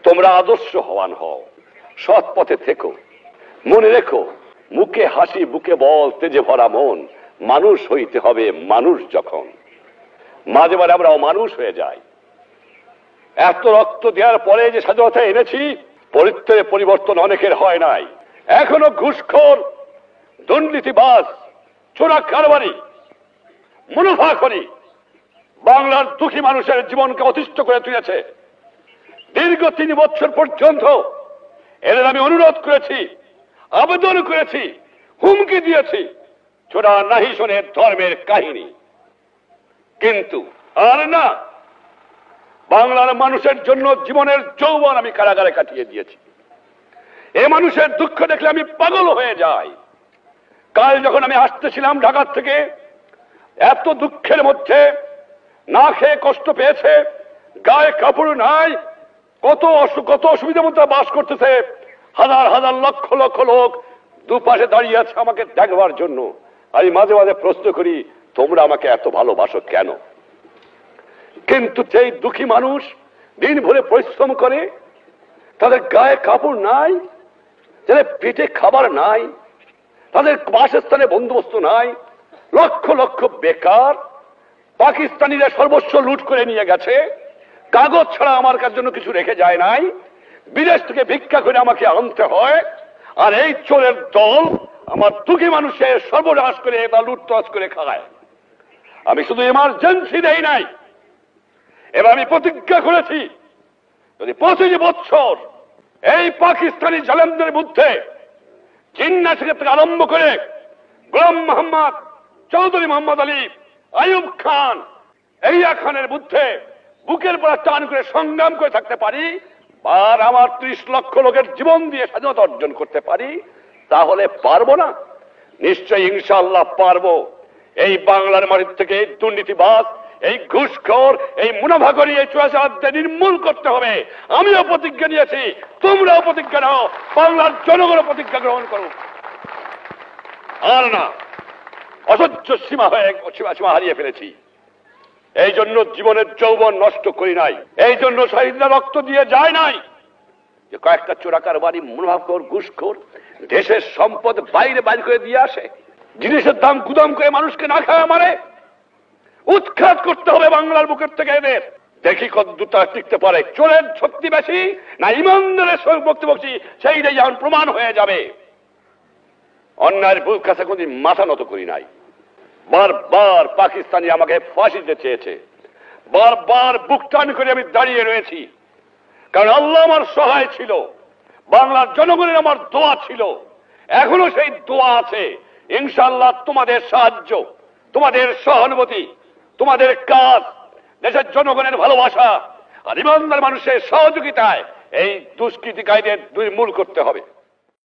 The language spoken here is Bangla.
তোমরা আদর্শবান হও, সৎ পথে থেকো। মনে রেখো, মুখে হাসি বুকে বল, তেজে ভরা মন, মানুষ হইতে হবে মানুষ। যখন মাঝে মাঝে আমরা অমানুষ হয়ে যাই। এত রক্ত দেওয়ার পরে যে স্বাধীনতা এনেছি, পরিত্রে পরিবর্তন অনেকের হয় নাই। এখনো ঘুষখোর, দুর্নীতিবাজ, চোরা কারবারি, মুনাফাখোরি বাংলার দুঃখী মানুষের জীবনকে অতিষ্ঠ করে তুলেছে। দীর্ঘ 3 বছর পর্যন্ত এদের আমি অনুরোধ করেছি, আবেদন করেছি, হুমকি দিয়েছি, চোরা নাহি শোনে ধর্মের কাহিনী। কিন্তু আর না, বাংলার মানুষের জন্য জীবনের যৌবন আমি কারাগারে কাটিয়ে দিয়েছি। এ মানুষের দুঃখ দেখলে আমি পাগল হয়ে যাই। কাল যখন আমি আসতেছিলাম ঢাকা থেকে, এত দুঃখের মধ্যে, না খেয়ে কষ্ট পেয়েছে, গায়ে কাপড় নাই, কত অসুবিধার মধ্যে বাস করতেছে। হাজার হাজার লক্ষ লক্ষ লোক দুপাশে দাঁড়িয়ে আছে আমাকে দেখবার জন্য। আমি মাঝে মাঝে প্রশ্ন করি, তোমরা আমাকে এত ভালোবাসো কেন? কিন্তু সেই দুঃখী মানুষ দিন ভরে পরিশ্রম করে, তাদের গায়ে কাপড় নাই, যাদের পেটে খাবার নাই, তাদের বাসস্থানে বন্দোবস্ত নাই, লক্ষ লক্ষ বেকার। পাকিস্তানিরা সর্বস্ব লুট করে নিয়ে গেছে, কাগজ ছাড়া আমার কাছে জন্য কিছু রেখে যায় নাই, বিদেশ থেকে ভিক্ষা করে আমাকে আনতে হয়। আর এই চোরের দল আমার দুঃখী মানুষের সর্বনাশ করে বা লুটতরাজ করে খায়। আমি শুধু এমার্জেন্সি দেই নাই, এবার আমি প্রতিজ্ঞা করেছি, যদি 25 বছর এই পাকিস্তানি জালেমদের বিরুদ্ধে, জিন্না থেকে আরম্ভ করে গোলাম মোহাম্মদ, চৌধুরী মোহাম্মদ আলী, আইয়ুব খান, এইয়া খানের বিরুদ্ধে বুকের পর টান করে সংগ্রাম করে থাকতে পারি, আর আমার 30 লক্ষ লোকের জীবন দিয়ে স্বাধীনতা অর্জন করতে পারি, তাহলে পারবো না? নিশ্চয়ই ইনশাআল্লাহ পারবো। এই বাংলার মাটির থেকে এই দুর্নীতিবাজ, এই ঘুষখোর, এই মুনাফাখোরি, এই চোরাচালানকে নির্মূল করতে হবে। আমিও প্রতিজ্ঞা নিয়েছি, তোমরাও প্রতিজ্ঞা নাও, বাংলার জনগণও প্রতিজ্ঞা গ্রহণ করো। আর না, অসহ্য সীমা হারিয়ে ফেলেছি। এই জন্য জীবনের যৌবন নষ্ট করি নাই, এই জন্য শহীদরা রক্ত দিয়ে যায় নাই যে কয়েকটা চোরাকারবারি, মুনাফাখোর, ঘুষখোর দেশের সম্পদ বাইরে করে দিয়ে আসে, জিনিসের দাম গুদাম করে মানুষকে না খাওয়া মারে। উৎখাত করতে হবে বাংলার বুকের থেকে এদের। দেখি কতদূর তারা টিকতে পারে। চোরের শক্তি বেশি না ইমানদারের বক্তব্য, সেইটাই যখন প্রমাণ হয়ে যাবে। অন্যায়ের বুক কাছে কোনদিন মাথা নত করি নাই। বারবার পাকিস্তানি আমাকে ফাঁসি দিতে চেয়েছে, বারবার বুক টান করে আমি দাঁড়িয়ে রয়েছি, কারণ আল্লাহ আমার সহায় ছিল, বাংলার জনগণের আমার দোয়া ছিল, এখনো সেই দোয়া আছে। ইনশাআল্লাহ তোমাদের সাহায্য, তোমাদের সহানুভূতি, তোমাদের কাজ, দেশের জনগণের ভালোবাসা আর ইমানদার মানুষের সহযোগিতায় এই দুষ্কৃতিকারীদের নির্মূল করতে হবে।